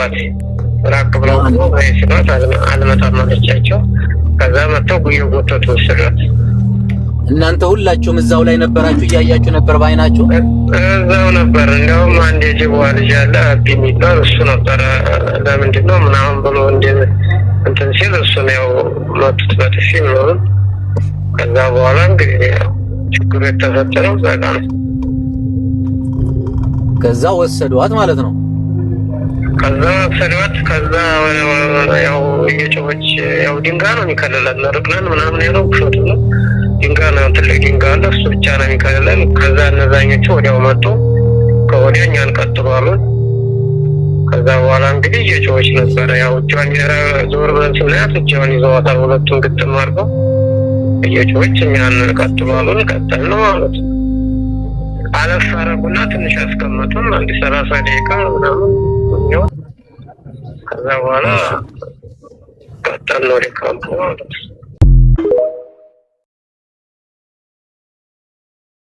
አሏት። ራቅ ብለው ሲሏት አልመጣም አለቻቸው። ከዛ መጥተው እየጎተቱ ወሰዷት። እናንተ ሁላችሁም እዛው ላይ ነበራችሁ? እያያችሁ ነበር ባይናችሁ? እዛው ነበር። እንዲያውም አንድ የጅቧ ልጅ አለ አቢ የሚባል እሱ ነበረ። ለምንድን ነው ምናምን ብሎ እንትን ሲል እሱን ያው መቱት በጥፊ ምናምን። ከዛ በኋላ እንግዲህ ችግሩ የተፈጠረው እዛ ጋ ነው። ከዛ ወሰዷት ማለት ነው። ከዛ ወሰዷት። ከዛ ያው እየጮኸች ያው ድንጋይ ነው የሚከልለን ርቅነን ምናምን ያለው ውሸቱ ነው። ድንጋይ ነው፣ ትልቅ ድንጋይ አለ፣ እሱ ብቻ ነው የሚከልለን። ከዛ እነዛኞቹ ወዲያው መጡ። ከወዲያ እኛን ቀጥሉ አሉን። ከዛ በኋላ እንግዲህ እየጮኸች ነበረ። ያው እጇን ዞር ብለን ስናያት እጇን ይዘዋታል፣ ሁለቱን ግጥም አድርገው እየጮኸች እኛን ቀጥሉ አሉን። ቀጠልን ማለት ነው። አለፍ አደረጉና ትንሽ አስቀመጡን፣ አንድ 30 ደቂቃ ምናምን። ከዛ በኋላ ቀጠልን ወደ ካምፑ ማለት ነው።